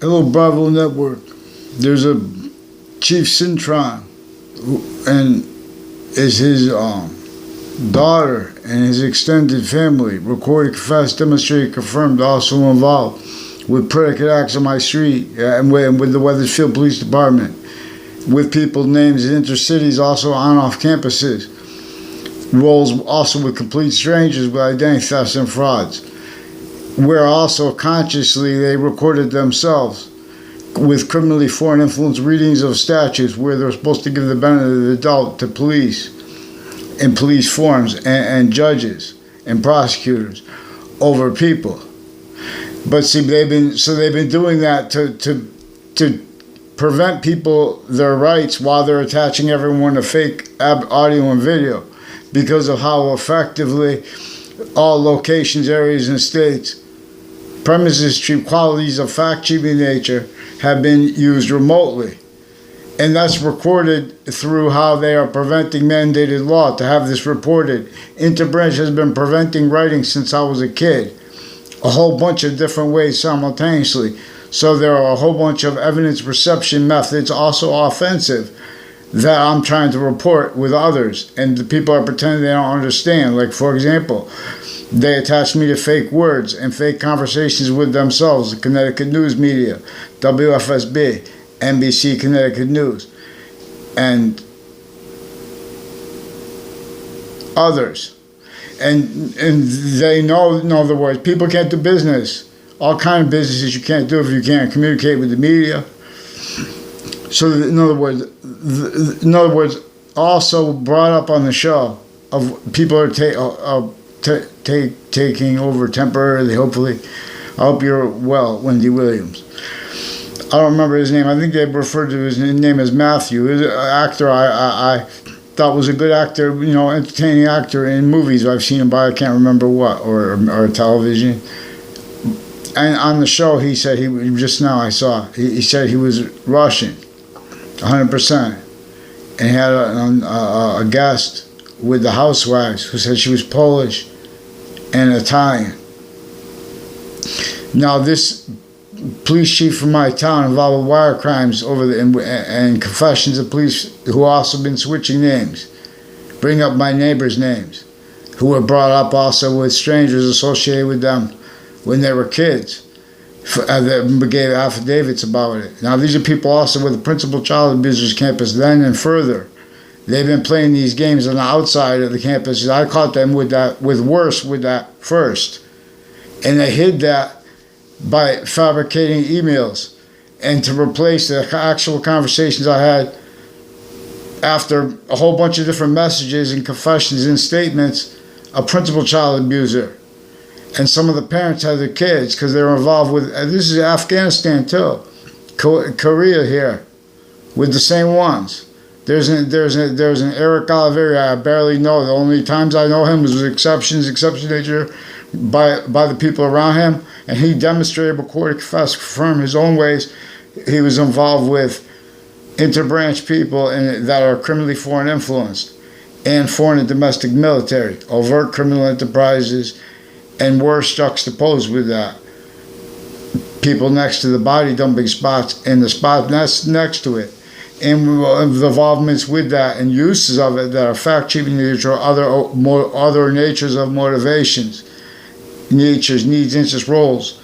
Hello, Bravo Network. There's a Chief Cintron, and is his daughter and his extended family recorded, confessed, demonstrated, confirmed, also involved with predicate acts on my street and with the Weathersfield Police Department, with people names in intercities, also on off campuses, roles also with complete strangers with identity thefts and frauds, where also consciously they recorded themselves with criminally foreign influence readings of statutes where they're supposed to give the benefit of the doubt to police in police forms and judges and prosecutors over people. But see, they've been doing that to prevent people their rights while they're attaching everyone to fake audio and video, because of how effectively all locations, areas, and states premises cheap qualities of fact-cheating nature have been used remotely. And that's recorded through how they are preventing mandated law to have this reported. Interbranch has been preventing writing since I was a kid, a whole bunch of different ways simultaneously. So there are a whole bunch of evidence reception methods, also offensive, that I'm trying to report with others, and the people are pretending they don't understand. Like, for example, they attach me to fake words and fake conversations with themselves, the Connecticut news media, WFSB, NBC Connecticut News, and others. And they know, in other words, people can't do business. All kind of businesses you can't do if you can't communicate with the media. So in other words, also brought up on the show of people are taking over temporarily, hopefully. I hope you're well, Wendy Williams. I don't remember his name. I think they referred to his name as Matthew. He was an actor I thought was a good actor, entertaining actor in movies I've seen him by, I can't remember what, or television. And on the show, he said, he said he was Russian, 100%. And he had a guest with the housewives who said she was Polish and Italian. Now, this police chief from my town involved with wire crimes and confessions of police who also been switching names, bring up my neighbors' names, who were brought up also with strangers associated with them when they were kids, that gave affidavits about it. Now, these are people also with the principal child abusers campus then and further. They've been playing these games on the outside of the campus. I caught them with that first. And they hid that by fabricating emails and to replace the actual conversations I had after a whole bunch of different messages and confessions and statements, a principal child abuser. And some of the parents had their kids because they were involved with, this is Afghanistan too, Korea here, with the same ones. There's an Eric Oliveri I barely know. The only times I know him was with exception nature by the people around him, and he demonstrated, recorded, confessed, confirmed his own ways. He was involved with interbranch people that are criminally foreign influenced and foreign and domestic military, overt criminal enterprises, and worse juxtaposed with that. People next to the body dumping spots and the spot next to it, and the involvements with that and uses of it that are fact-cheating nature or other natures of motivations, natures, needs, interests, roles,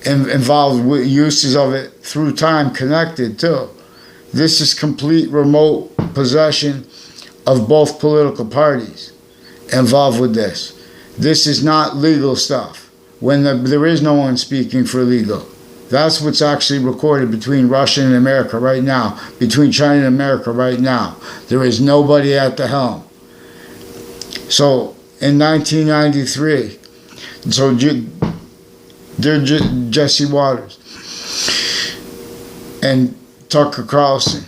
and involved with uses of it through time connected too. This is complete remote possession of both political parties involved with this. This is not legal stuff when there is no one speaking for legal. That's what's actually recorded between Russia and America right now, between China and America right now. There is nobody at the helm. So in 1993, Jesse Waters and Tucker Carlson.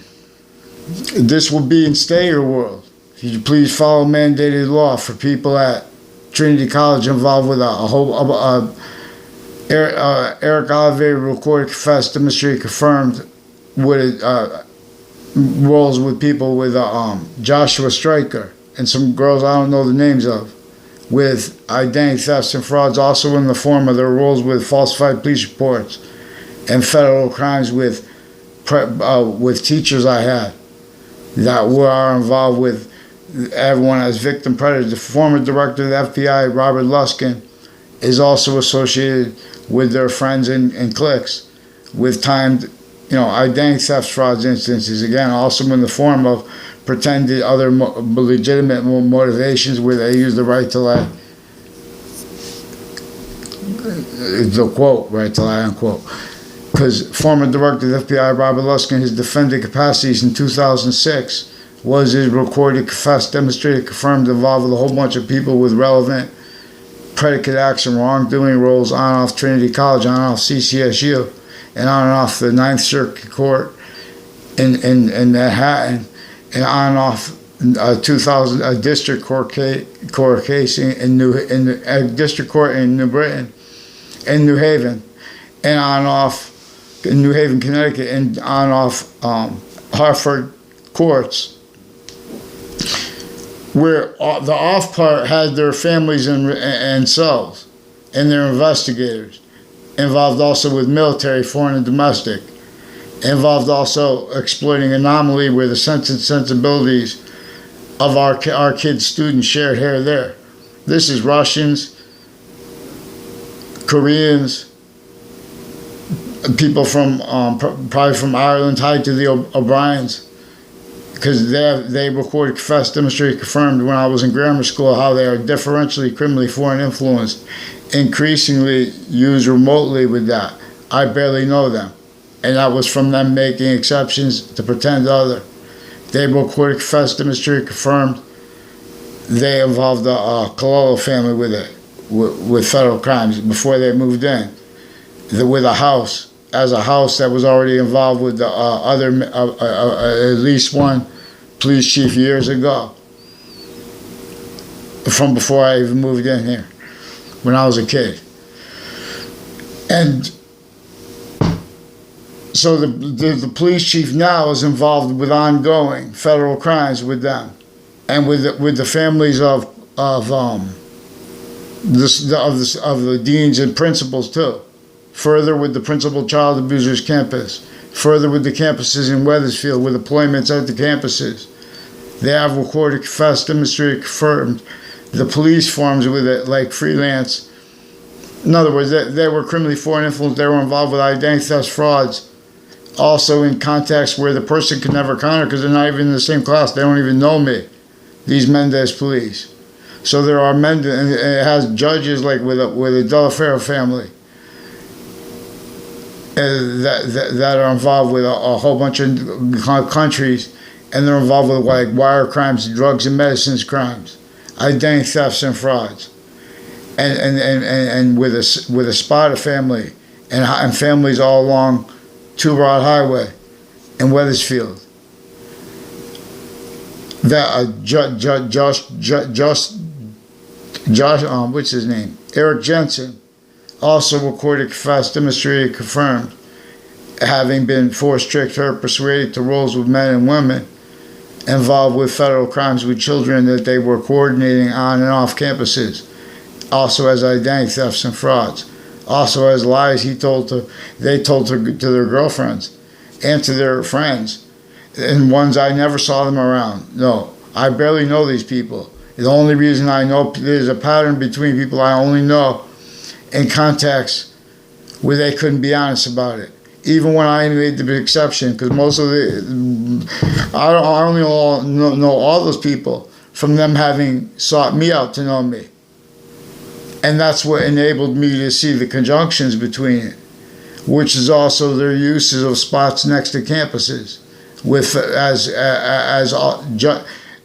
This will be in Stay Your World. If you please follow mandated law for people at Trinity College involved with Eric Oliveri recorded, confessed, demonstrated, confirmed with roles with people with Joshua Stryker and some girls I don't know the names of, with identity thefts and frauds, also in the form of their roles with falsified police reports and federal crimes with teachers I had that were involved with everyone as victim predators. The former director of the FBI, Robert Luskin, is also associated with their friends and cliques with timed, identity theft frauds instances, again, also in the form of pretended other legitimate motivations where they use the right to lie. The quote, right to lie, unquote. Because former director of the FBI, Robert Luskin, his defendant capacities in 2006 was his recorded, confessed, demonstrated, confirmed, involved with a whole bunch of people with relevant predicate acts and wrongdoing roles on and off Trinity College, on and off CCSU, and on and off the Ninth Circuit Court in Manhattan, and on and off 2000 a district court case in district court in New Britain, in New Haven, and on and off in New Haven, Connecticut, and on and off Hartford courts, where the off part had their families and cells, and their investigators, involved also with military, foreign and domestic, involved also exploiting anomaly where the sense and sensibilities of our kids' students shared here or there. This is Russians, Koreans, people from probably from Ireland tied to the O'Briens, because they recorded, confessed, demonstrated, confirmed when I was in grammar school how they are differentially criminally foreign influenced, increasingly used remotely with that. I barely know them, and that was from them making exceptions to pretend other. They recorded, confessed, demonstrated, confirmed. They involved the Cololo family with it, with federal crimes before they moved in, with a house that was already involved with the at least one police chief years ago, from before I even moved in here, when I was a kid. And so the police chief now is involved with ongoing federal crimes with them, and with the families of the deans and principals too. Further with the principal child abusers campus. Further with the campuses in Wethersfield, with deployments at the campuses. They have recorded, confessed, demonstrated, confirmed the police forms with it like freelance. In other words, they were criminally foreign influenced. They were involved with identity theft frauds. Also in contexts where the person could never counter because they're not even in the same class. They don't even know me. These Mendez police. So there are Mendez, and it has judges like with a Delaferro family. That are involved with a whole bunch of countries, and they're involved with like wire crimes, drugs and medicines crimes, identity thefts and frauds, and with a Spada family and families all along Two Rod Highway in Wethersfield. That Josh, what's his name? Eric Jensen. Also recorded, confessed, demonstrated, confirmed, having been forced, tricked, hurt, persuaded to roles with men and women, involved with federal crimes with children that they were coordinating on and off campuses. Also as identity thefts and frauds. Also as lies they told to their girlfriends and to their friends. And ones I never saw them around. No, I barely know these people. The only reason I know there's a pattern between people I only know in contexts where they couldn't be honest about it. Even when I made the exception, because most of I only know all those people from them having sought me out to know me. And that's what enabled me to see the conjunctions between it, which is also their uses of spots next to campuses, with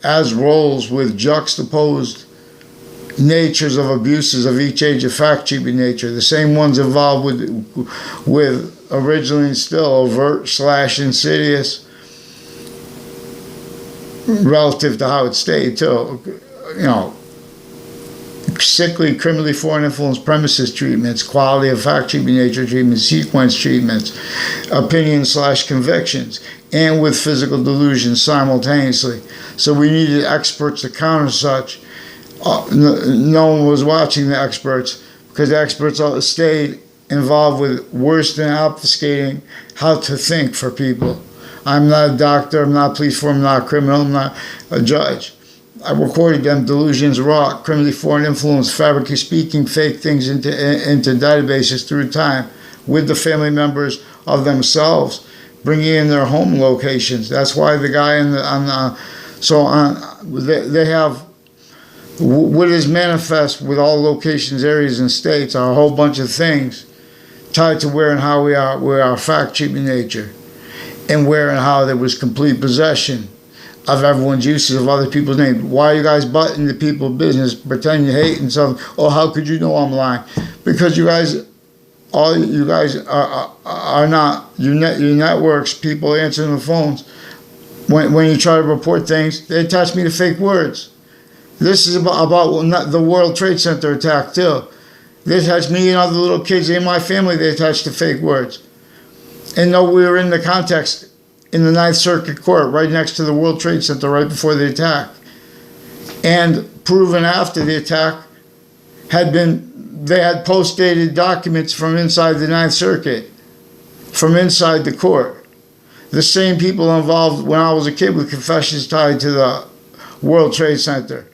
as roles with juxtaposed natures of abuses of each age of fact-cheating nature, the same ones involved with originally and still overt / insidious relative to how it stayed too, sickly, criminally foreign influence premises treatments, quality of fact-cheating nature treatments, sequence treatments, opinion / convictions, and with physical delusions simultaneously. So we needed experts to counter such. No one was watching the experts because the experts stayed involved with worse than obfuscating how to think for people. I'm not a doctor, I'm not a police force, I'm not a criminal, I'm not a judge. I recorded them delusions raw, criminally foreign influence, fabricating, speaking fake things into databases through time with the family members of themselves, bringing in their home locations. That's why the guy they have what is manifest with all locations, areas, and states are a whole bunch of things tied to where and how we are fact-cheap in nature, and where and how there was complete possession of everyone's uses of other people's names. Why are you guys butting the people's business, pretending you hate and stuff? Oh, how could you know I'm lying? Because you guys are not, your networks, people answering the phones, when you try to report things, they attach me to fake words. This is about the World Trade Center attack too. They attached me and other little kids in my family, they attached to fake words. And no, we were in the context in the Ninth Circuit Court, right next to the World Trade Center, right before the attack. And proven after the attack, they had post-dated documents from inside the Ninth Circuit, from inside the court. The same people involved when I was a kid with confessions tied to the World Trade Center.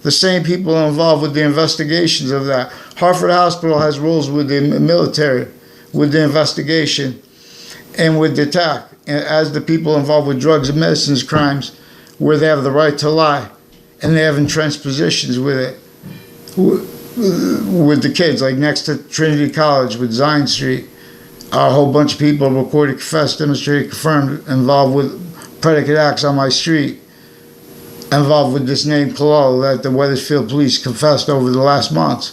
The same people involved with the investigations of that. Hartford Hospital has rules with the military, with the investigation, and with the attack, as the people involved with drugs and medicines crimes, where they have the right to lie, and they have entrenched positions with it, with the kids, like next to Trinity College with Zion Street, a whole bunch of people recorded, confessed, demonstrated, confirmed, involved with predicate acts on my street, involved with this name Kalal that the Wethersfield police confessed over the last months,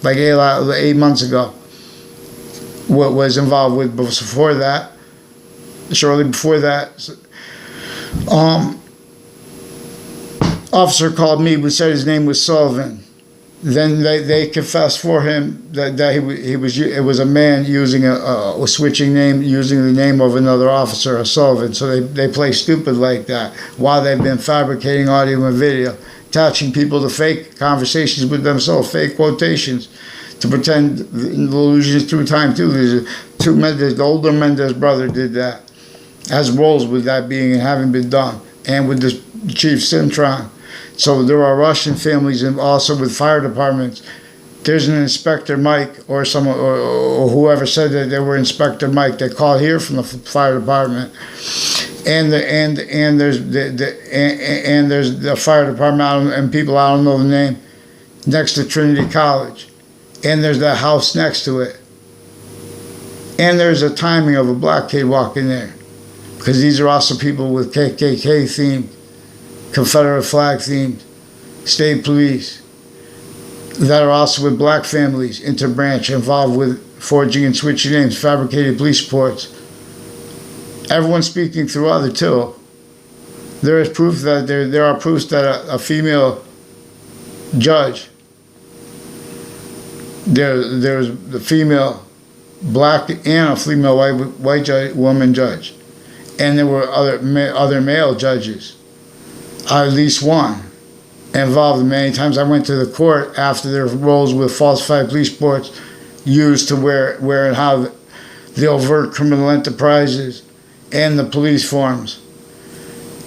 like 8 months ago. What was involved with before that, shortly before that, officer called me, but said his name was Sullivan. Then they confessed for him that it was a man using a switching name, using the name of another officer, a Sullivan. So they play stupid like that while they've been fabricating audio and video, attaching people to fake conversations with themselves, fake quotations, to pretend illusions through time too. There's two men, the older Mendez brother did that, has roles with that being and having been done, and with the Chief Cintron. So there are Russian families and also with fire departments. There's an Inspector Mike or someone or whoever said that they were Inspector Mike. They called here from the fire department, and there's the fire department and people I don't know the name next to Trinity College, and there's that house next to it, and there's a timing of a black kid walking there, because these are also people with KKK themed, Confederate flag themed, state police that are also with black families, interbranch, involved with forging and switching names, fabricated police reports. Everyone's speaking through other too. There is proof that there are proofs that a female judge, there's the female black and a female white woman judge, and there were other male judges. At least one involved. Many times I went to the court after their roles with falsified police reports used to where and how the overt criminal enterprises and the police forms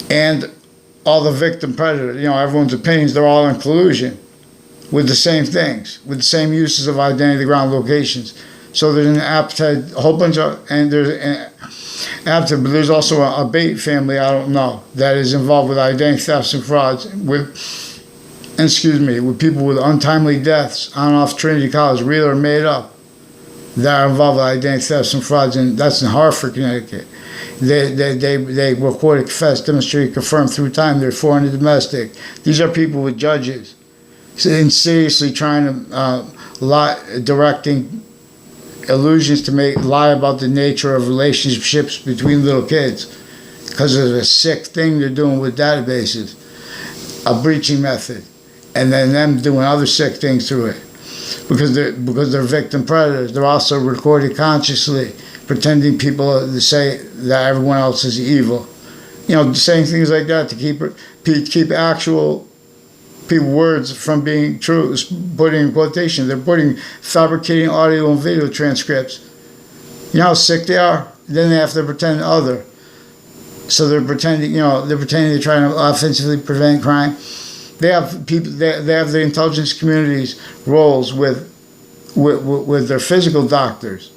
and all the victim predators, everyone's opinions, they're all in collusion with the same things, with the same uses of identity ground locations. So there's an appetite, a whole bunch of, and there's an appetite, but there's also a bait family, I don't know, that is involved with identity thefts and frauds, with people with untimely deaths on and off Trinity College, real or made up, that are involved with identity thefts and frauds, and that's in Hartford, Connecticut. They recorded, confessed, demonstrated, confirmed through time they're foreign and domestic. These are people with judges insidiously trying to directing illusions to lie about the nature of relationships between little kids, because of a sick thing they're doing with databases, a breaching method, and then them doing other sick things through it, because they're victim predators. They're also recorded consciously, pretending people to say that everyone else is evil, saying things like that to keep actual people words from being true, putting in quotation. They're fabricating audio and video transcripts. You know how sick they are? Then they have to pretend other. So they're pretending, they're trying to offensively prevent crime. They have people. They have the intelligence community's roles with their physical doctors,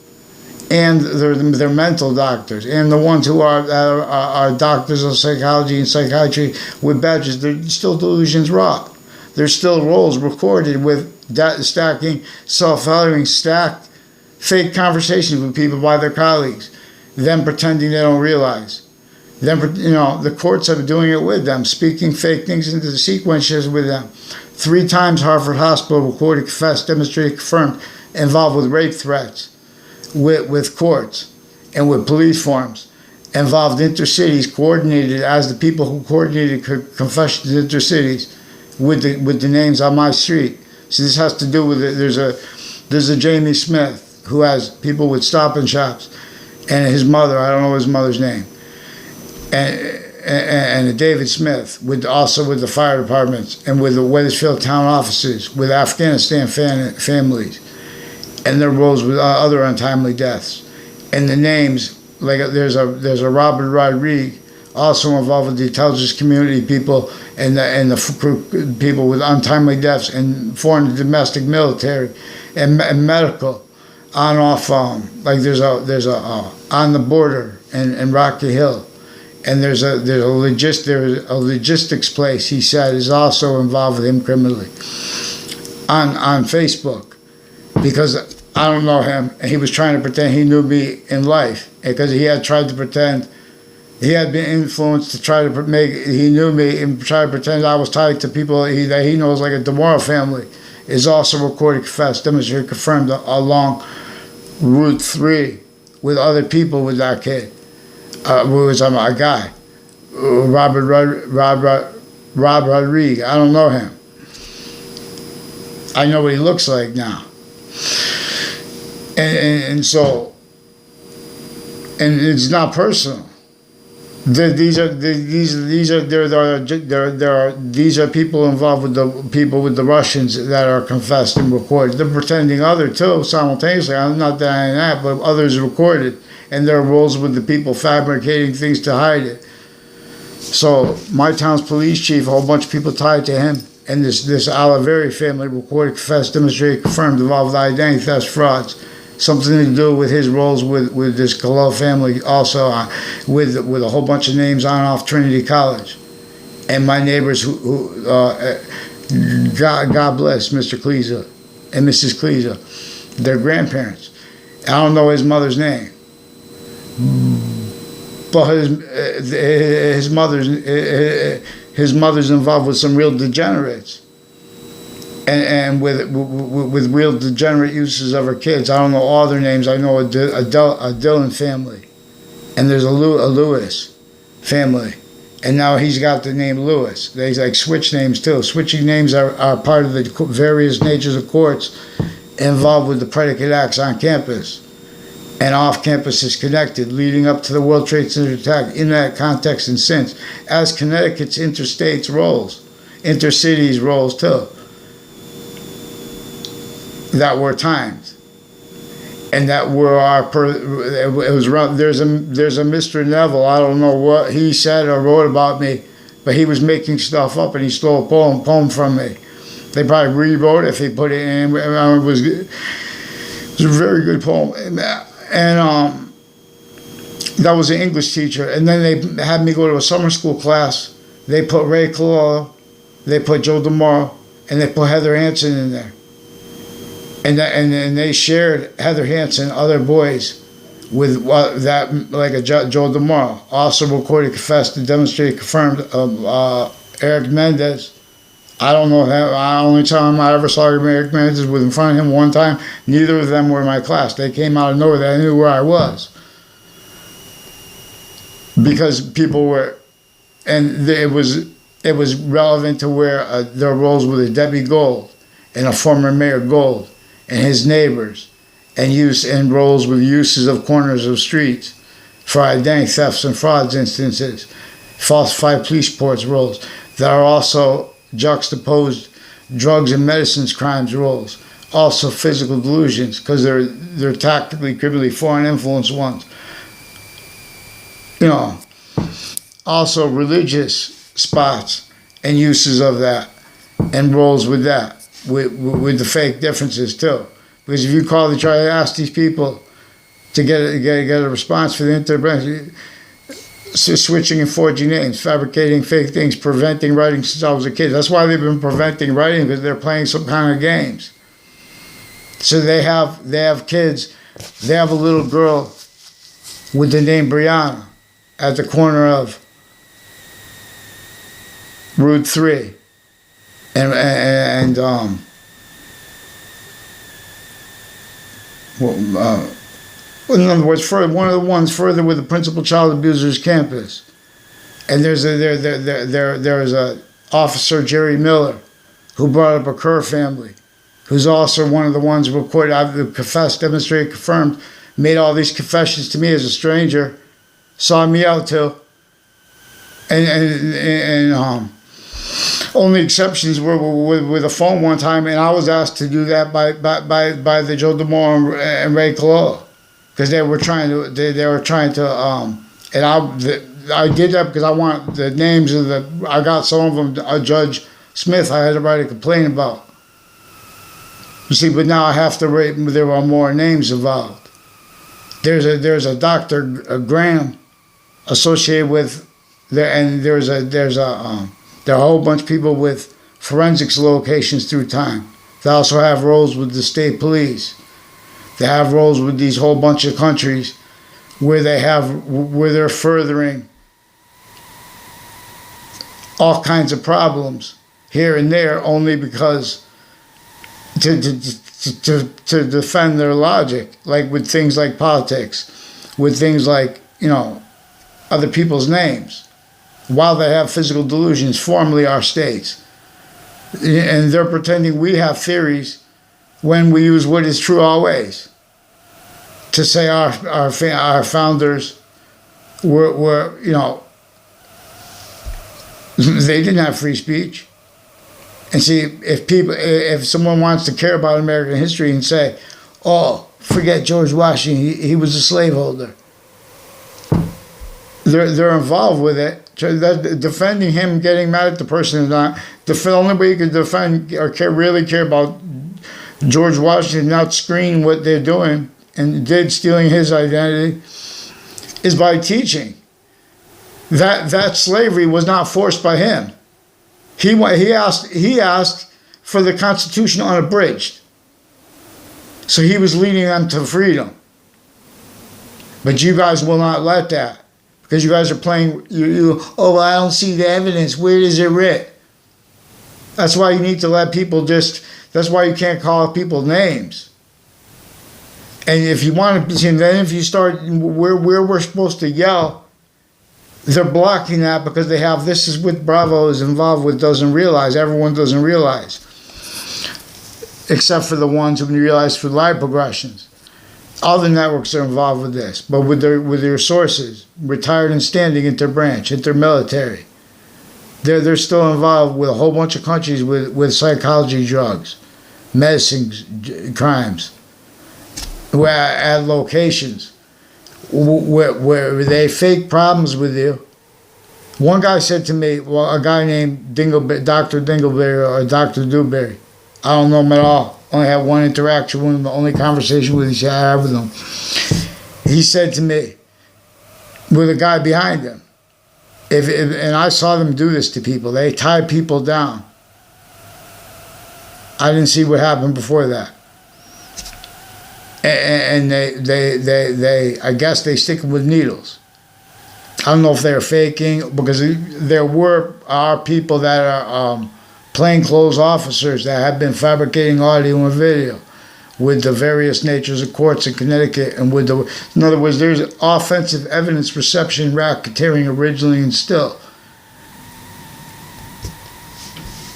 and their mental doctors, and the ones who are doctors of psychology and psychiatry with badges. They're still delusions raw. There's still roles recorded with stacking, self-valuing, stacked fake conversations with people by their colleagues, them pretending they don't realize. Then, the courts have been doing it with them, speaking fake things into the sequences with them. 3 times Harvard Hospital recorded, confessed, demonstrated, confirmed, involved with rape threats, with courts, and with police forms, involved intercities, coordinated as the people who coordinated confessions intercities with the names on my street. So this has to do with it. There's a Jamie Smith who has people with Stop and Shops, and his mother, I don't know his mother's name. And a David Smith, also with the fire departments and with the Wethersfield town offices, with Afghanistan families, and their roles with other untimely deaths. And the names, like there's a Robert Rodriguez, also involved with the intelligence community people and the people with untimely deaths and foreign and domestic military and medical on and off. Like there's a on the border in Rocky Hill. And there's a logistics place, he said, is also involved with him criminally on Facebook, because I don't know him, and he was trying to pretend he knew me in life, because he had tried to pretend he had been influenced to try to he knew me and try to pretend I was tied to people that he knows, like a DeMora family, is also recorded, confessed, demonstrated, confirmed along Route 3 with other people with that kid. Who was a guy, Rob Rodriguez. I don't know him. I know what he looks like now. And so, and it's not personal. These are people involved with the people with the Russians that are confessed and recorded. They're pretending other too simultaneously. I'm not denying that, but others recorded. And their roles with the people fabricating things to hide it. So my town's police chief, a whole bunch of people tied to him, and this Oliveri family recorded, confessed, demonstrated, confirmed, involved with identity theft, frauds, something to do with his roles with this Kalal family, also with a whole bunch of names on and off Trinity College, and my neighbors who God bless Mr. Kleza and Mrs. Kleza, their grandparents. I don't know his mother's name. But his mother's involved with some real degenerates, and with real degenerate uses of her kids. I don't know all their names. I know a Dillon family, and there's a Lewis family, and now he's got the name Lewis. They like switch names too. Switching names are part of the various natures of courts involved with the predicate acts on campus. And off campus is connected, leading up to the World Trade Center attack in that context and since, as Connecticut's interstates roles, intercities roles too, that were timed, and that were there's a Mr. Neville, I don't know what he said or wrote about me, but he was making stuff up and he stole a poem from me. They probably rewrote it if he put it in. It was a very good poem. And that was an English teacher. And then they had me go to a summer school class. They put Ray Cololo, they put Joe DeMoro, and they put Heather Hansen in there. And they shared Heather Hansen, other boys, with that, like a Joe DeMoro. Also recorded, confessed, and demonstrated, confirmed Eric Mendez. I don't know him. The only time I ever saw Eric Mendez was in front of him one time. Neither of them were in my class. They came out of nowhere. They knew where I was. Because people were, and it was relevant to where their roles with Debbie Gold and a former Mayor Gold and his neighbors, and roles with uses of corners of streets for identity thefts and frauds instances, falsified police reports roles that are also juxtaposed drugs and medicines crimes roles. Also physical delusions, because they're tactically, criminally foreign influence ones. You know, also religious spots and uses of that, and roles with that, with the fake differences too. Because if you call to try to ask these people to get a response for the interbranch, switching and forging names, fabricating fake things, preventing writing since I was a kid. That's why they've been preventing writing, because they're playing some kind of games. So they have kids. They have a little girl with the name Brianna at the corner of Route 3, and in other words, one of the ones further with the principal child abuser's campus. And there's a officer, Jerry Miller, who brought up a Kerr family, who's also one of the ones who recorded, I've confessed, demonstrated, confirmed, made all these confessions to me as a stranger, saw me out too. And only exceptions were with a phone one time, and I was asked to do that by the Joe DeMore and Ray Colella, because they were trying to and I did that because I want the names of I got some of them. Judge Smith, I had to write a complaint about. You see, but now I have to rate. There are more names involved. There's a Dr. Graham associated with there, and there are a whole bunch of people with forensics locations through time. They also have roles with the state police. They have roles with these whole bunch of countries where they're furthering all kinds of problems here and there, only because to defend their logic, like with things like politics, with things like, other people's names, while they have physical delusions, formerly our states. And they're pretending we have theories when we use what is true always. To say our founders were they didn't have free speech. And see, if someone wants to care about American history and say, oh, forget George Washington, he was a slaveholder. They're involved with it. Defending him, getting mad at the person is not. The only way you can defend or really care about George Washington not screening what they're doing and stealing his identity is by teaching that slavery was not forced by him. He asked for the Constitution unabridged. So he was leading them to freedom. But you guys will not let that, because you guys are playing, well, I don't see the evidence. Where is it writ? That's why you need to let people that's why you can't call people names. And if you want to, then if you start where we're supposed to yell, they're blocking that because they have, this is what Bravo is involved with, doesn't realize. Everyone doesn't realize. Except for the ones who realize for live progressions. Other networks are involved with this, but with their sources, retired and standing interbranch, intermilitary. They're still involved with a whole bunch of countries with psychology drugs, medicines, crimes, where at locations where they fake problems with you. One guy said to me, well, a guy named Dr. Dingleberry or Dr. Dewberry, I don't know him at all. Only had one interaction with him, the only conversation with I had with him. He said to me, with a guy behind him, and I saw them do this to people. They tie people down. I didn't see what happened before that. And they I guess they stick them with needles. I don't know if they're faking, because there are people that are plainclothes officers that have been fabricating audio and video with the various natures of courts in Connecticut, and in other words, there's offensive evidence reception racketeering originally and still.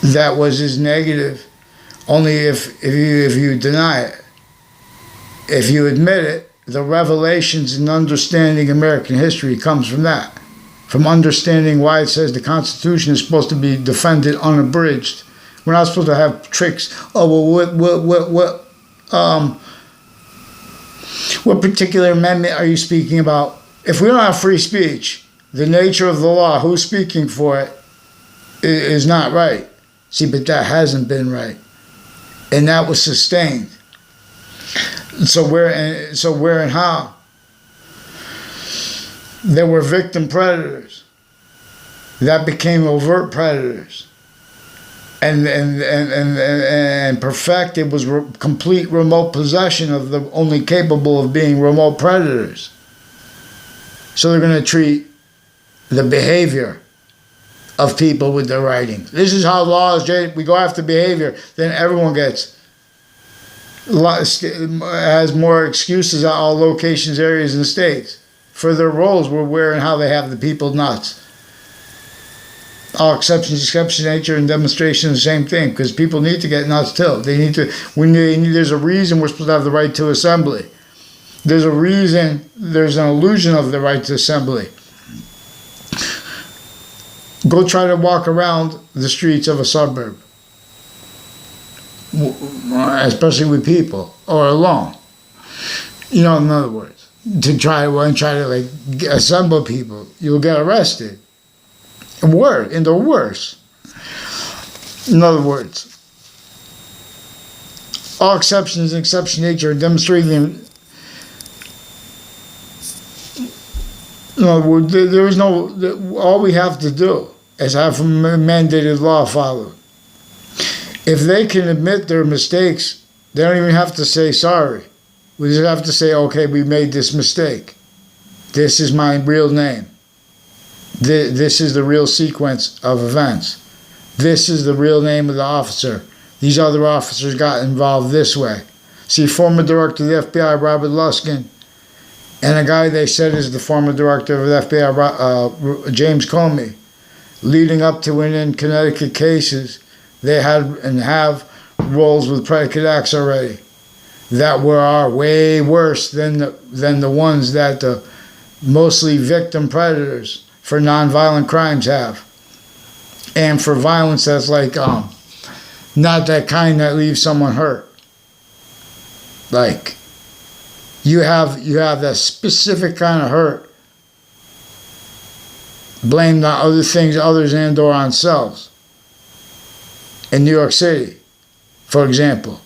That was as negative, only if you deny it. If you admit it, the revelations and understanding American history comes from that, from understanding why it says the Constitution is supposed to be defended unabridged. We're not supposed to have tricks. Oh, well, what particular amendment are you speaking about? If we don't have free speech, the nature of the law, who's speaking for it, is not right. See, but that hasn't been right. And that was sustained. So where and how? There were victim predators. That became overt predators. And perfected was complete remote possession of the only capable of being remote predators. So they're going to treat the behavior of people with their writings. This is how laws, we go after behavior, then everyone has more excuses at all locations, areas, and states for their roles where and how they have the people nuts. All exceptions, exception, nature, and demonstration, the same thing, because people need to get nuts too. There's a reason we're supposed to have the right to assembly. There's a reason, there's an illusion of the right to assembly. Go try to walk around the streets of a suburb, especially with people, or alone. In other words, to try to assemble people, you'll get arrested. And they're worse. In other words, all exceptions, exception nature, demonstrating. There is no. All we have to do is have a mandated law followed. If they can admit their mistakes, they don't even have to say sorry. We just have to say, okay, we made this mistake. This is my real name. This is the real sequence of events. This is the real name of the officer. These other officers got involved this way. See, former director of the FBI, Robert Luskin, and a guy they said is the former director of the FBI, James Comey, leading up to and in Connecticut cases, they had and have roles with predicate acts already that are way worse than the ones that the mostly victim predators for nonviolent crimes have, and for violence that's not that kind that leaves someone hurt. Like you have that specific kind of hurt blamed on other things, others, and/or on selves. In New York City, for example,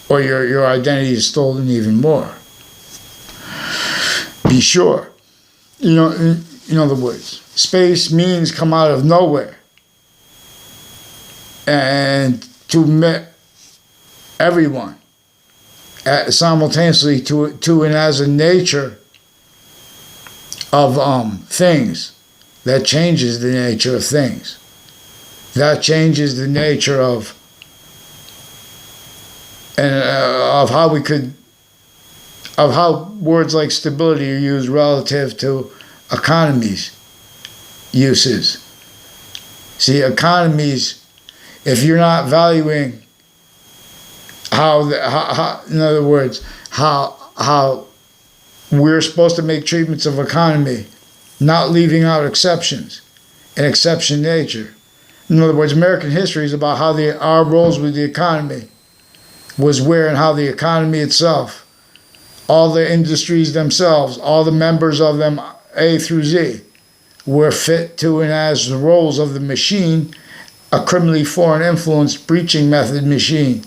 or your identity is stolen even more. Be sure. In other words, space means come out of nowhere. And to admit everyone simultaneously to and as a nature of things. That changes the nature of things. That changes the nature of how words like stability are used relative to economies uses. See, economies, if you're not valuing how in other words, how we're supposed to make treatments of economy, not leaving out exceptions and exception nature. In other words, American history is about how our roles with the economy was where and how the economy itself, all the industries themselves, all the members of them, A through Z, were fit to and as the roles of the machine, a criminally foreign influence breaching method machine,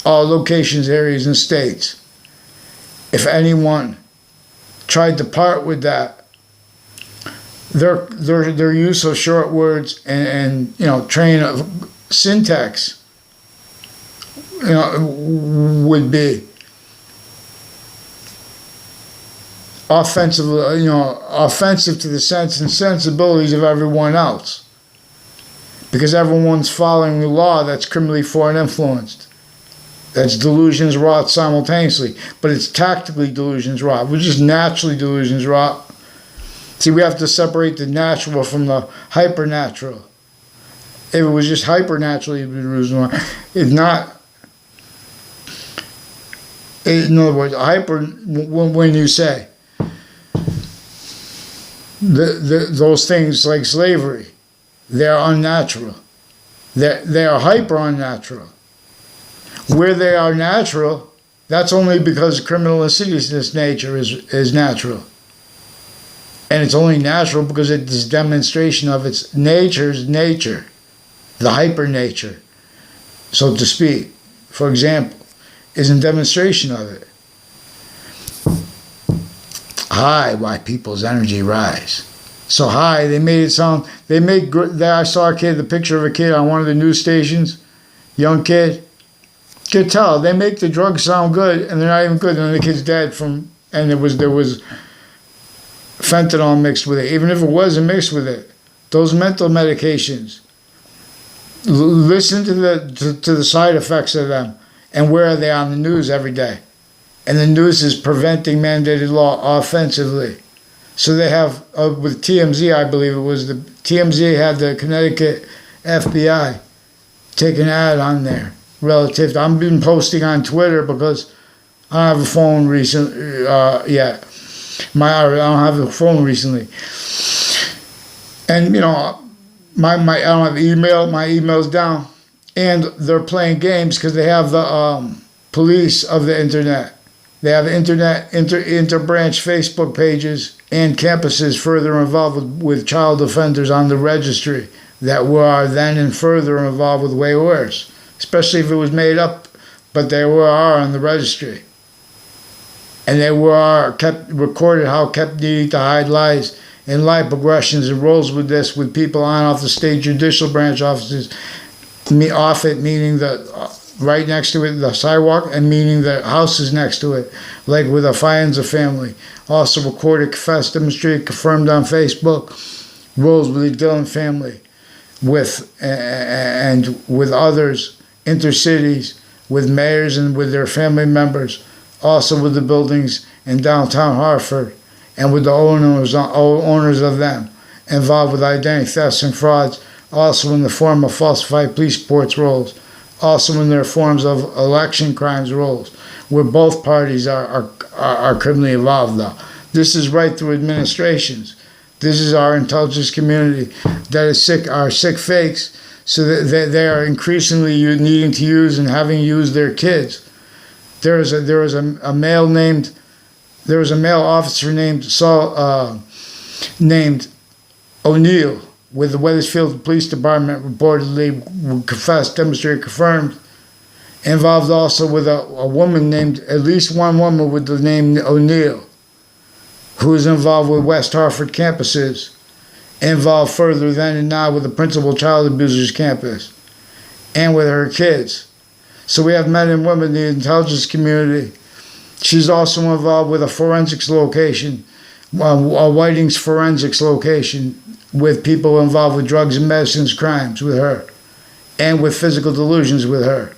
all locations, areas, and states. If anyone tried to part with that, their use of short words and train of syntax would be offensive to the sense and sensibilities of everyone else, because everyone's following the law that's criminally foreign influenced. That's delusions wrought simultaneously, but it's tactically delusions wrought. We're just naturally delusions wrought. See, we have to separate the natural from the hypernatural. If it was just hypernaturally delusions wrought, it's not. In other words, hyper, when you say those things like slavery, they are unnatural. They are hyper unnatural. Where they are natural, that's only because criminal insidiousness nature is natural. And it's only natural because it is demonstration of its nature's nature, the hyper nature, so to speak, for example, is a demonstration of it. High, why people's energy rise. So high, they made it sound, I saw the picture of a kid on one of the news stations, young kid. You could tell, they make the drugs sound good, and they're not even good, and the kid's dead and there was fentanyl mixed with it. Even if it wasn't mixed with it, those mental medications, listen to the side effects of them, and where are they on the news every day? And the news is preventing mandated law offensively. So they have, with TMZ, I believe it was, the TMZ had the Connecticut FBI take an ad on there relative to, I've been posting on Twitter because I don't have a phone yet. I don't have a phone recently. And, I don't have email, my email's down. And they're playing games because they have the police of the internet. They have inter-branch Facebook pages and campuses further involved with child offenders on the registry that were then and further involved with way worse, especially if it was made up, but they are on the registry. And they kept recorded how kept needing to hide lies and life progressions and roles with people on off the state judicial branch offices, off it, meaning the right next to it, the sidewalk, and meaning the houses next to it, like with the Fianza family. Also recorded, confessed, demonstrated, confirmed on Facebook, roles with the Dillon family, and with others, intercities, with mayors and with their family members, also with the buildings in downtown Hartford, and with the owners of them, involved with identity thefts and frauds, also in the form of falsified police reports roles, also in their forms of election crimes roles, where both parties are criminally involved now. This is right through administrations. This is our intelligence community that is sick, are sick fakes, so that they are increasingly needing to use and having used their kids. There was a male officer named O'Neill with the Wethersfield Police Department, reportedly confessed, demonstrated, confirmed, involved also with a woman named, at least one woman with the name O'Neill, who is involved with West Hartford campuses, involved further then and now with the principal child abusers campus, and with her kids. So we have men and women in the intelligence community. She's also involved with a forensics location, a Whiting's forensics location, with people involved with drugs and medicines crimes with her, and with physical delusions with her,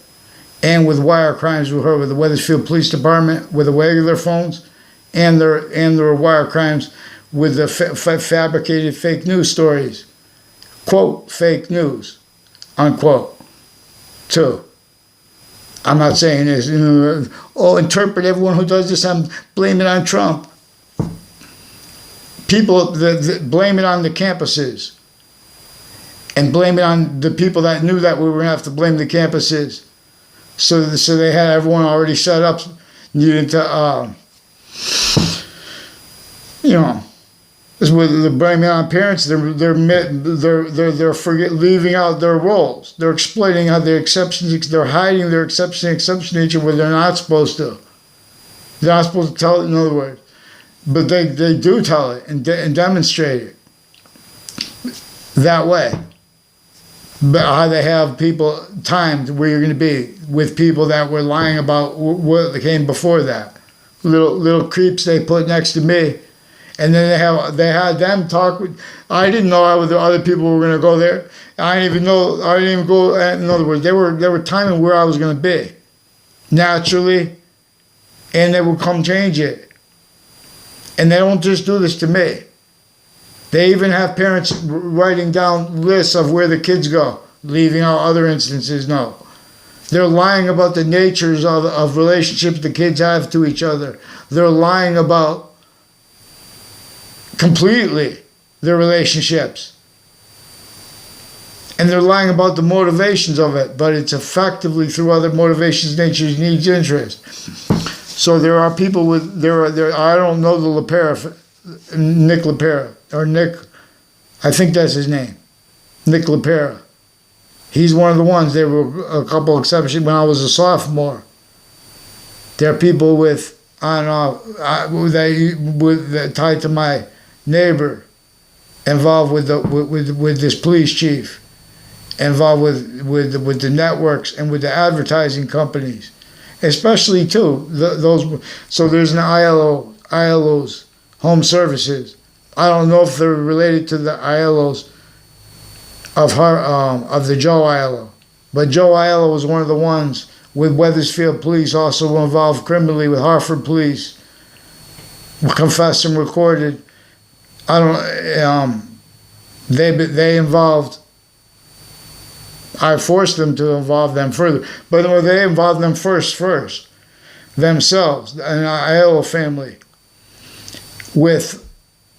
and with wire crimes with her, with the Wethersfield Police Department, with the regular phones, and their wire crimes with the fabricated fake news stories. Quote, fake news, unquote, too. I'm not saying this, interpret everyone who does this and blame it on Trump. People that blame it on the campuses and blame it on the people that knew that we were going to have to blame the campuses. So they had everyone already set up, needing to, they're blaming on parents. They're leaving out their roles. They're exploiting how their exceptions. They're hiding their exception nature where they're not supposed to. They're not supposed to tell it, in other words. But they do tell it and demonstrate it that way. But how they have people timed where you're going to be with people that were lying about what came before that. Little creeps they put next to me. And then they had them talk. I didn't know the other people were going to go there. I didn't even go. In other words, they were timing where I was going to be naturally, and they would come change it. And they don't just do this to me. They even have parents writing down lists of where the kids go, leaving out other instances. No, They're lying about the natures of relationships the kids have to each other. They're lying about completely their relationships. And they're lying about the motivations of it, but it's effectively through other motivations, natures, needs, interests. So there are people with, I don't know the Nick LaPera, or Nick, I think that's his name, Nick LaPera. He's one of the ones. There were a couple exceptions when I was a sophomore. There are people with, I don't know, tied to my neighbor, involved with this police chief, involved with the networks and with the advertising companies, especially too those. So there's an ILO's home services. I don't know if they're related to the ILO's of the Joe ILO, but Joe ILO was one of the ones with Weathersfield Police, also involved criminally with Hartford Police, confessed and recorded. They involved. I forced them to involve them further, but they involved them first themselves, an ILO family, with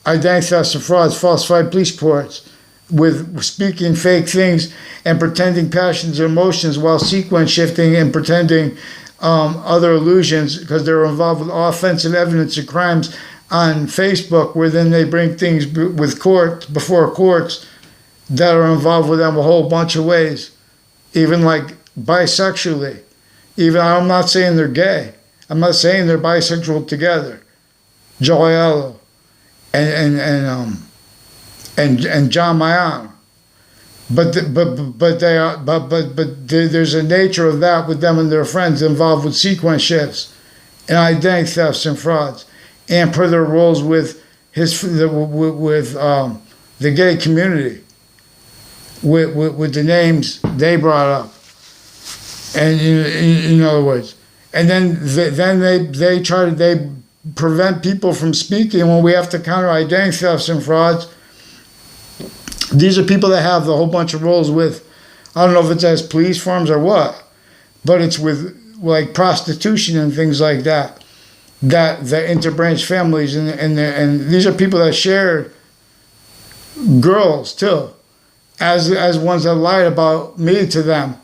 identity thefts and frauds, falsified police reports, with speaking fake things and pretending passions and emotions while sequence shifting and pretending other illusions, because they were involved with offensive evidence of crimes on Facebook, where then they bring things before courts that are involved with them a whole bunch of ways, even like bisexually. Even, I'm not saying they're gay. I'm not saying they're bisexual together. Joello and John Mayano. But there's a nature of that with them and their friends involved with sequence shifts and identity thefts and frauds, and per their roles with the gay community, with the names they brought up, and in other words, and then they prevent people from speaking when we have to counter identity thefts and frauds. These are people that have the whole bunch of roles with, I don't know if it's as police forms or what, but it's with like prostitution and things like that. That the interbranch families and these are people that share girls too, as ones that lied about me to them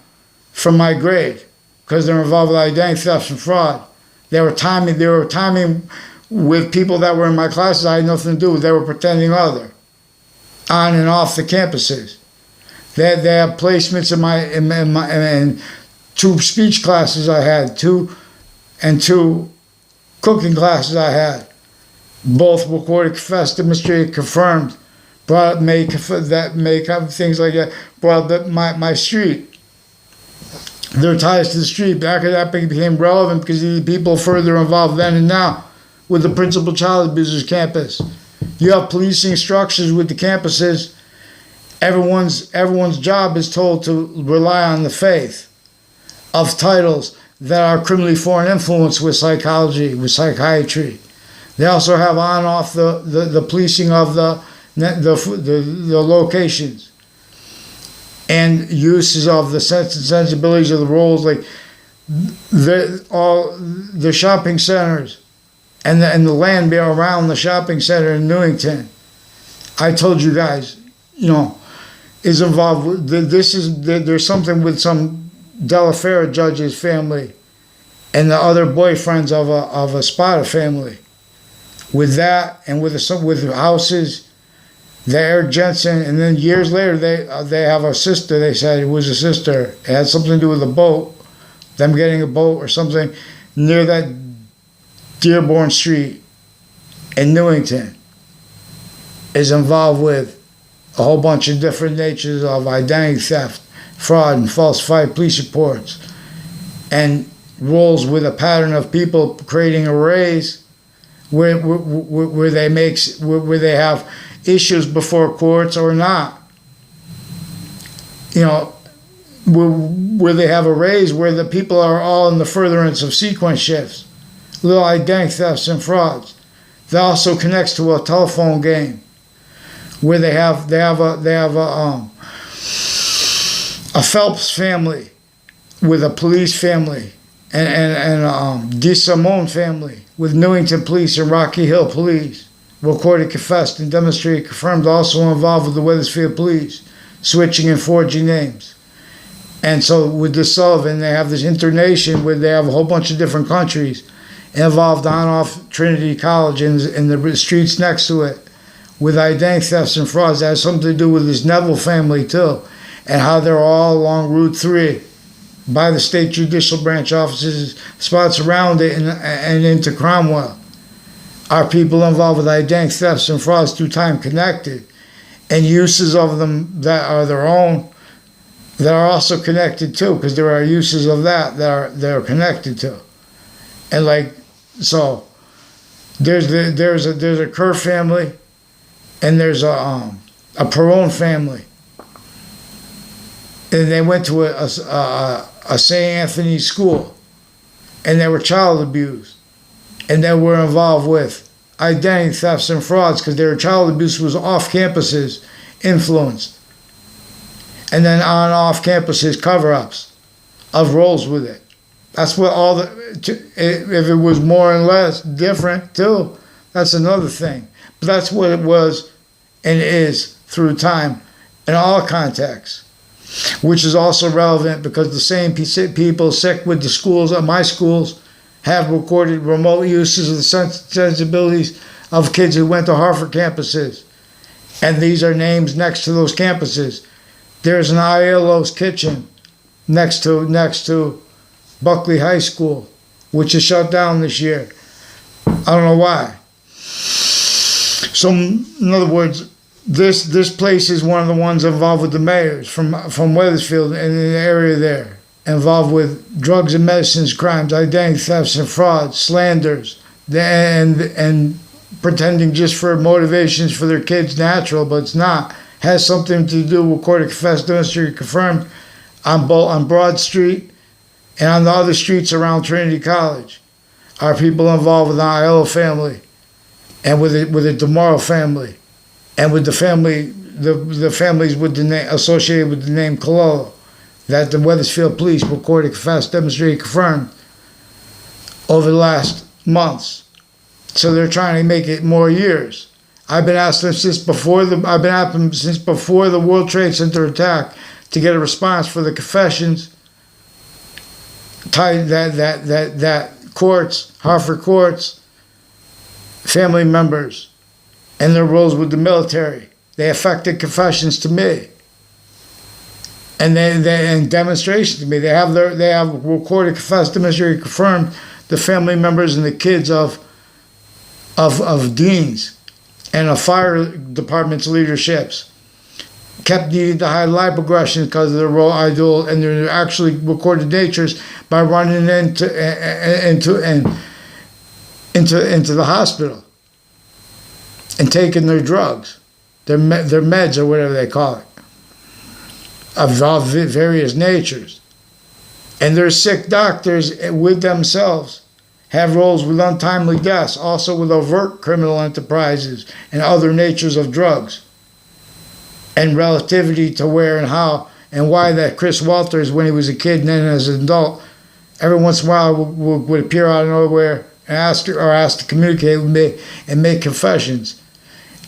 from my grade, because they're involved with identity theft and fraud. They were timing with people that were in my classes I had nothing to do with. They were pretending other, on and off the campuses. They had placements in 2 speech classes I had, 2 cooking classes I had. Both recorded, confessed, demonstrated, confirmed, brought up, make up things like that, brought up my street. Their ties to the street. After that became relevant because the people further involved then and now with the principal child abusers campus. You have policing structures with the campuses. Everyone's job is told to rely on the faith of titles that are criminally foreign influenced with psychology, with psychiatry. They also have on off the policing of the locations and uses of the sense and sensibilities of the roles, like the shopping centers and the land around the shopping center in Newington. I told you guys, is involved with there's something with some De La Fera judge's family and the other boyfriends of a Spada family. With that and with houses, the Eric Jensen, and then years later they have a sister. They said it was a sister. It had something to do with a boat, them getting a boat or something near that Dearborn Street in Newington. Is involved with a whole bunch of different natures of identity theft, fraud, and falsified police reports, and roles with a pattern of people creating arrays where they have issues before courts or not. Where they have arrays where the people are all in the furtherance of sequence shifts, little identity thefts and frauds. That also connects to a telephone game where they have a Phelps family with a police family and DeSimone family with Newington Police and Rocky Hill Police. Recorded, confessed, and demonstrated, confirmed also involved with the Wethersfield Police, switching and forging names. And so with the Sullivan, they have this internation where they have a whole bunch of different countries involved on off Trinity College and the streets next to it with identity thefts and frauds. That has something to do with this Neville family too, and how they're all along Route 3 by the state judicial branch offices, spots around it, and into Cromwell. Are people involved with identity thefts and frauds through time connected, and uses of them that are their own, that are also connected too, because there are uses of that are connected to. And like, so there's a Kerr family, and there's a Perone family, and they went to a St. Anthony's school, and they were child abused, and they were involved with identity thefts and frauds because their child abuse was off campuses influenced, and then on off campuses cover-ups of roles with it. That's what all if it was more and less different too, that's another thing. But that's what it was and is through time in all contexts, which is also relevant because the same people sick with the schools, my schools, have recorded remote uses of the sensibilities of kids who went to Harvard campuses. And these are names next to those campuses. There's an Aiello's Kitchen next to Buckley High School, which is shut down this year. I don't know why. So, in other words, this place is one of the ones involved with the mayors from Wethersfield and in the area there, involved with drugs and medicines crimes, identity thefts and frauds, slanders, and pretending just for motivations for their kids natural, but it's not. Has something to do with recorded, confessed, demonstrated, confirmed on Broad Street and on the other streets around Trinity College. Are people involved with the Aiello family and with the DeMauro family and with the family, the families with the name associated with the name Cololo that the Wethersfield Police recorded, confessed, demonstrated, confirmed over the last months. So they're trying to make it more years. I've been asking them since before the World Trade Center attack to get a response for the confessions tied that courts, Hartford courts, family members, and their roles with the military. They affected confessions to me, and and demonstrations to me. They have recorded, confessed, demonstrated, confirmed the family members and the kids of deans and of fire departments leaderships kept needing to hide life progression because of their role ideal and their actually recorded natures by running into the hospital and taking their drugs, their meds or whatever they call it, of various natures. And their sick doctors with themselves have roles with untimely deaths, also with overt criminal enterprises and other natures of drugs, and relativity to where and how and why that Chris Walters, when he was a kid and then as an adult, every once in a while would appear out of nowhere and ask to communicate with me and make confessions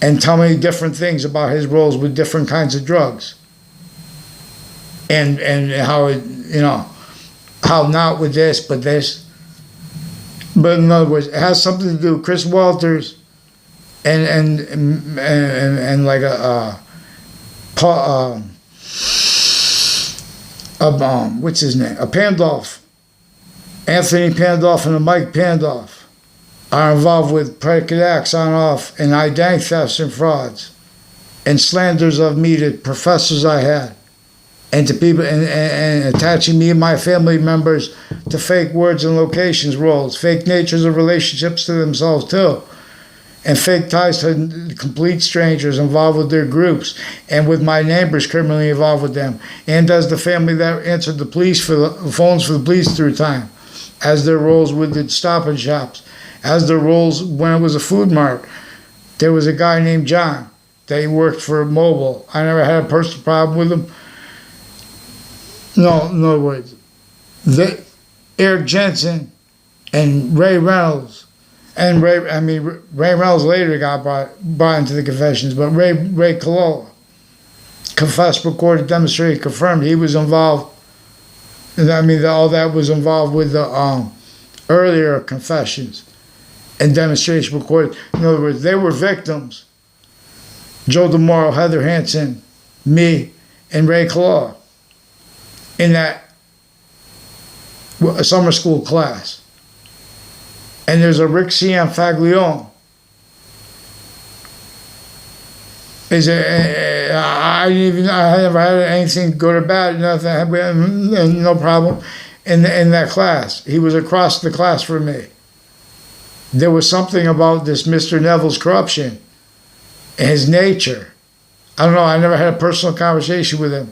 and tell me different things about his roles with different kinds of drugs, and how it, how not with this but this. But in other words, it has something to do with Chris Walters and like what's his name? A Pandolf, Anthony Pandolf and a Mike Pandolf are involved with predicate acts on off and identity thefts and frauds and slanders of me to professors I had and to people and attaching me and my family members to fake words and locations roles, fake natures of relationships to themselves too, and fake ties to complete strangers involved with their groups and with my neighbors criminally involved with them, and as the family that answered the police for the phones for the police through time, as their roles with the Stop and Shops, as their roles when it was a food mart. There was a guy named John that he worked for Mobile. I never had a personal problem with him. No, in other words, Eric Jensen and Ray Reynolds, and Ray Reynolds later got brought into the confessions, but Ray Calola confessed, recorded, demonstrated, confirmed he was involved. All that was involved with the earlier confessions and demonstration recorded. In other words, they were victims. Joe DeMauro, Heather Hansen, me, and Ray Calola in that summer school class. And there's a Rick C.M. Faglione. I never had anything good or bad, nothing, no problem in that class. He was across the class from me. There was something about this Mr. Neville's corruption and his nature. I don't know. I never had a personal conversation with him.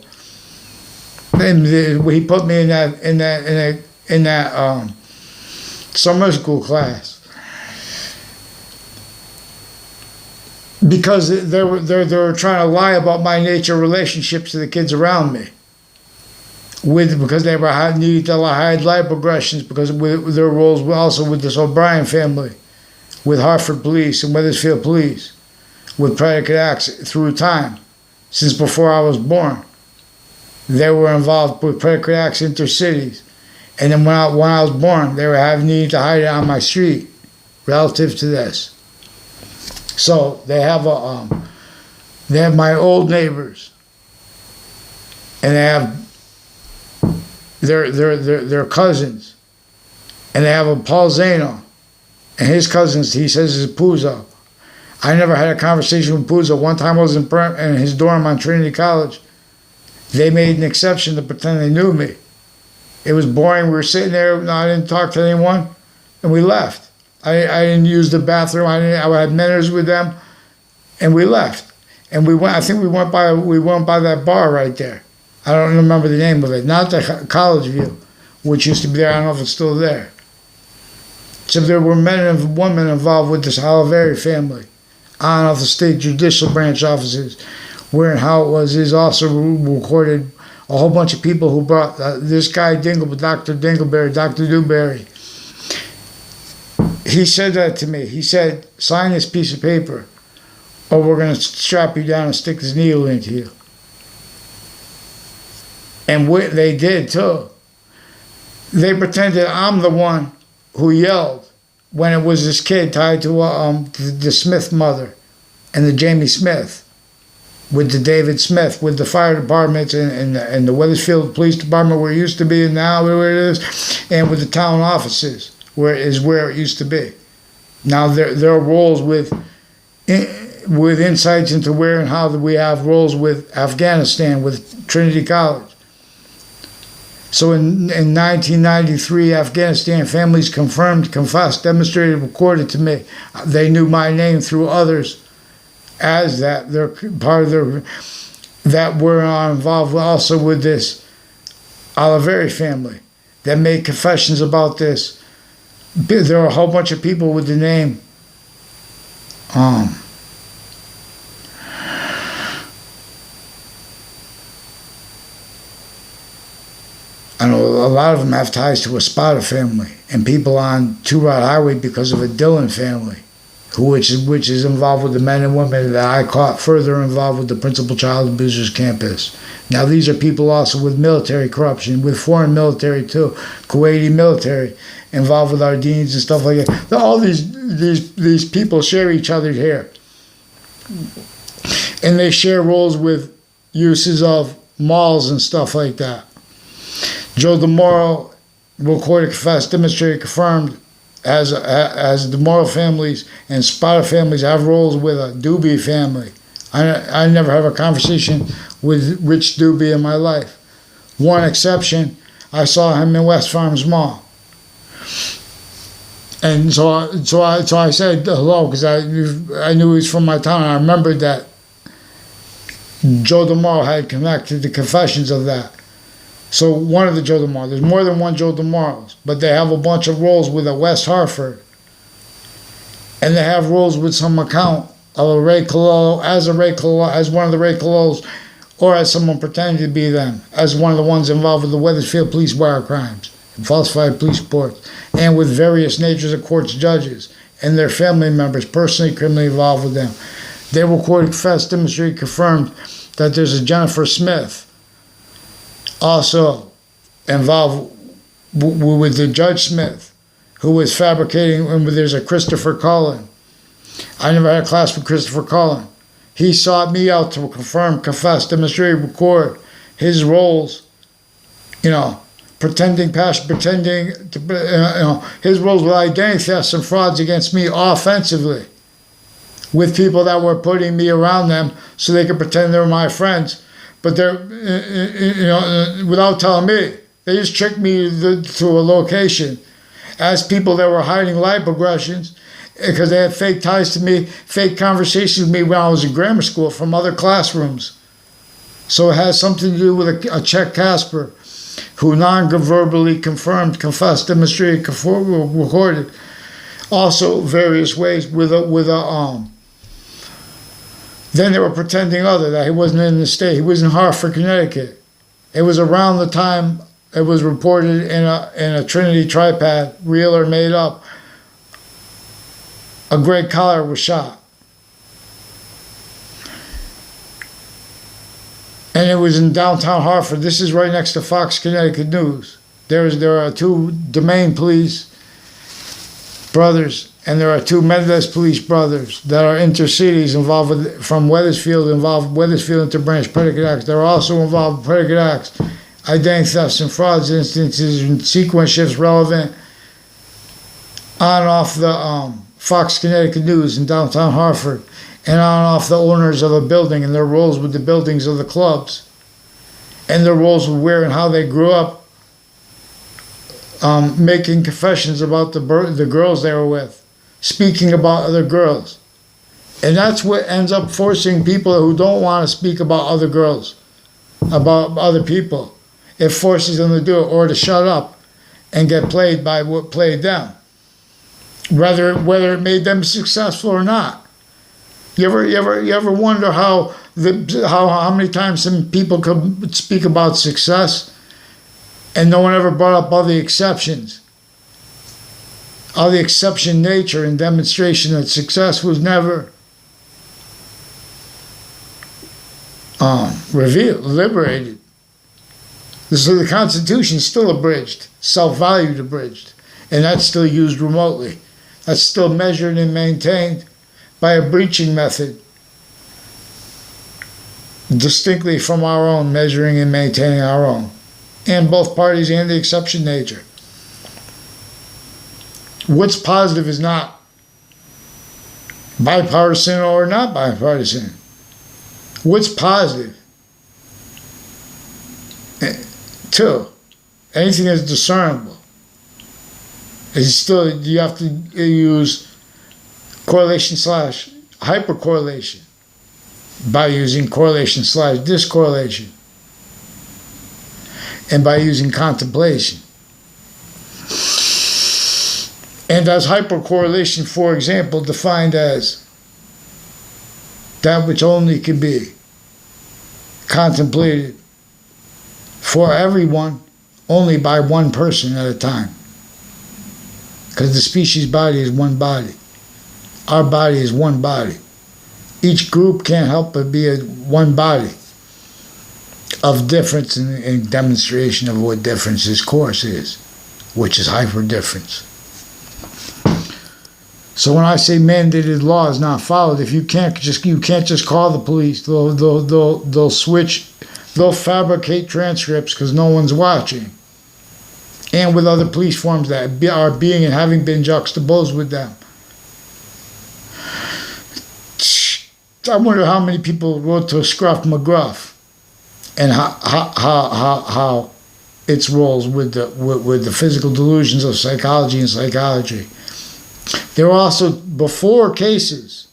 And he put me in that summer school class because they were trying to lie about my nature relationships to the kids around me. Because they needed to hide life progressions because of their roles also with this O'Brien family, with Hartford Police and Wethersfield Police, with predicate acts through time, since before I was born. They were involved with predicate acts intercities. And then when I was born, they were needing to hide it on my street relative to this. So they have my old neighbors, and they have their cousins, and they have a Paul Zano, and his cousins, he says, is Puzo. I never had a conversation with Puzo. One time I was in his dorm on Trinity College. They made an exception to pretend they knew me. It was boring. We were sitting there. I didn't talk to anyone, and we left. I didn't use the bathroom. I had manners with them, and we left. And we went. I think we went by that bar right there. I don't remember the name of it. Not the College View, which used to be there. I don't know if it's still there. So there were men and women involved with this Oliveri family, on off the state judicial branch offices, where and how it was is also recorded. A whole bunch of people who brought this guy Dr. Dingleberry, Dr. Dewberry. He said that to me. He said, sign this piece of paper or we're going to strap you down and stick this needle into you. And they did too. They pretended I'm the one who yelled when it was this kid tied to the Smith mother and the Jamie Smith. With the David Smith, with the fire departments and the Wethersfield Police Department where it used to be and now where it is, and with the town offices where it used to be. Now there are roles with insights into where and how we have roles with Afghanistan, with Trinity College. So in 1993, Afghanistan families confirmed, confessed, demonstrated, recorded to me. They knew my name through others as that. They're part of that were involved also with this Oliveri family that made confessions about this. There are a whole bunch of people with the name I know a lot of them have ties to a Spada family and people on Two Rod Highway because of a Dillon family, which is involved with the men and women that I caught further involved with the principal child abusers campus. Now these are people also with military corruption, with foreign military too, Kuwaiti military, involved with our deans and stuff like that. All these people share each other here. And they share roles with uses of malls and stuff like that. Joe DeMauro, recorded, confessed, demonstrated, confirmed, as the DeMauro families and Spada families have roles with a Doobie family. I never have a conversation with Rich Doobie in my life. One exception, I saw him in West Farms Mall. And so I said hello because I knew he was from my town. I remembered that Joe DeMauro had connected the confessions of that. So one of the Joe DeMauro, there's more than one Joe DeMauros, but they have a bunch of roles with a West Hartford. And they have roles with some account of a Ray Cololo, as one of the Ray Cololos, or as someone pretending to be them, as one of the ones involved with the Wethersfield police wire crimes falsified police reports, and with various natures of courts, judges, and their family members personally criminally involved with them. They will quote, confess, demonstrate, confirmed that there's a Jennifer Smith also involved with the Judge Smith, who was fabricating, and there's a Christopher Cullen. I never had a class with Christopher Cullen. He sought me out to confirm, confess, demonstrate, record his roles, pretending to, his roles with identity thefts and frauds against me offensively, with people that were putting me around them so they could pretend they were my friends, but they're, without telling me. They just tricked me to a location as people that were hiding life progressions because they had fake ties to me, fake conversations with me when I was in grammar school from other classrooms. So it has something to do with a Chet Casper, who non-verbally confirmed, confessed, demonstrated, recorded, also various ways with a Then they were pretending that he wasn't in the state. He was in Hartford, Connecticut. It was around the time it was reported in a Trinity tripod, real or made up, a Greg Collier was shot. And it was in downtown Hartford. This is right next to Fox Connecticut News. There are two Domain police brothers, and there are two Mendez police brothers that are intercities involved with, from Wethersfield interbranch predicate acts. They're also involved in predicate acts, identity thefts and frauds instances, and sequence shifts relevant on and off the Fox Connecticut News in downtown Hartford, and on and off the owners of a building and their roles with the buildings of the clubs, and their roles with where and how they grew up, making confessions about the girls they were with, speaking about other girls. And that's what ends up forcing people who don't want to speak about other girls, about other people. It forces them to do it or to shut up and get played by what played them, whether it made them successful or not. You ever wonder how many times some people could speak about success and no one ever brought up all the exceptions, all the exception nature and demonstration that success was never revealed, liberated. So the Constitution is still abridged, self-valued abridged, and that's still used remotely. That's still measured and maintained by a breaching method, distinctly from our own, measuring and maintaining our own, and both parties and the exception nature. What's positive is not bipartisan or not bipartisan. What's positive? Two, anything that's discernible. Is still, you have to use correlation / hypercorrelation by using correlation / discorrelation, and by using contemplation. And as hypercorrelation, for example, defined as that which only can be contemplated for everyone only by one person at a time. Because the species body is one body. Our body is one body. Each group can't help but be one body of difference in demonstration of what difference's course is, which is hyper-difference. So when I say mandated law is not followed, if you can't just call the police. They'll switch. They'll fabricate transcripts because no one's watching, and with other police forms that are being and having been juxtaposed with them. I wonder how many people wrote to Scruff McGruff, and how its roles with the physical delusions of psychology and psychiatry. There are also, before cases,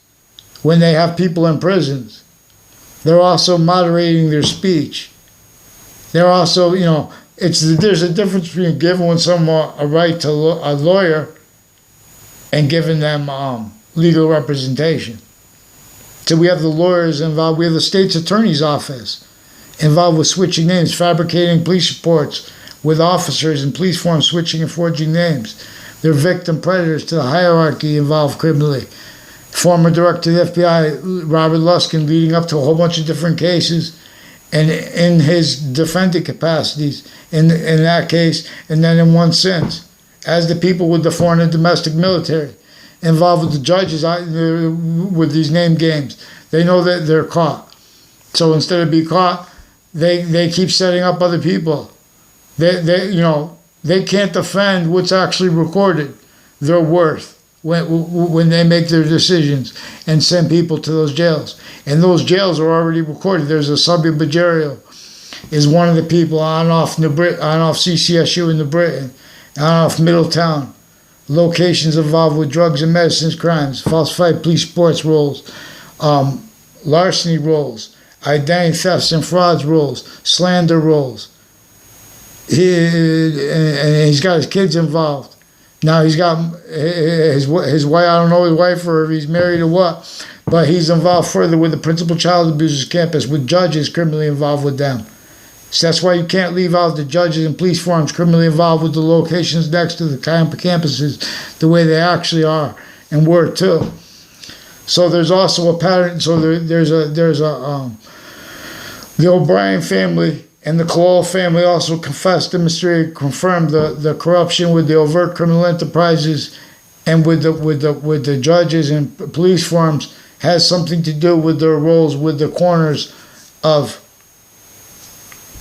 when they have people in prisons, they're also moderating their speech. They're also, there's a difference between giving someone a right to a lawyer and giving them legal representation. So we have the lawyers involved. We have the state's attorney's office involved with switching names, fabricating police reports, with officers in police forms switching and forging names. They're victim predators to the hierarchy involved criminally. Former director of the FBI, Robert Luskin, leading up to a whole bunch of different cases, and in his defendant capacities in that case, and then in one since, as the people with the foreign and domestic military involved with the judges with these name games. They know that they're caught. So instead of being caught, they keep setting up other people. They can't defend what's actually recorded, their worth, when they make their decisions and send people to those jails. And those jails are already recorded. There's a Subia Bajario is one of the people on off CCSU in New Britain, on off Middletown. Locations involved with drugs and medicines crimes, falsified police sports rolls, larceny rolls, identity thefts and frauds rolls, slander rolls. He's got his kids involved. Now he's got his wife. I don't know his wife or if he's married or what, but he's involved further with the principal child abusers campus, with judges criminally involved with them. So that's why you can't leave out the judges and police forms criminally involved with the locations next to the campuses the way they actually are and were too. So there's also a pattern. So the O'Brien family and the Colol family also confessed, demonstrated, confirmed the corruption with the overt criminal enterprises and with the judges and police forms has something to do with their roles with the corners of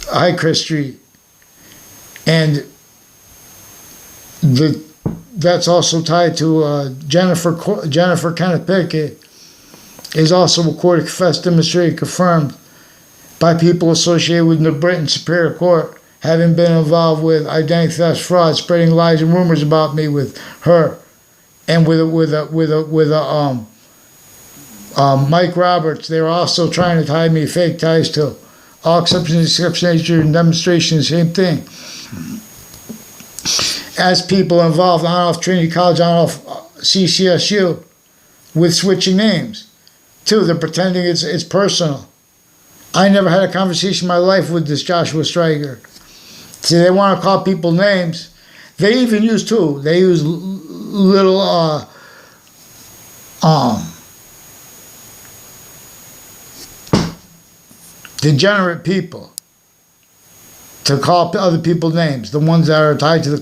Highcrest Street, and that's also tied to Jennifer Kenneth Pickett is also recorded, confessed, demonstrated, confirmed by people associated with New Britain Superior Court, having been involved with identity theft, fraud, spreading lies and rumors about me with her, and with Mike Roberts. They were also trying to tie me fake ties to. All exceptions and demonstrations, same thing. As people involved on off Trinity College, on off CCSU, with switching names, too. They're pretending it's personal. I never had a conversation in my life with this Joshua Stryker. See, they want to call people names. They even use too. They use little degenerate people to call other people names, the ones that are tied to the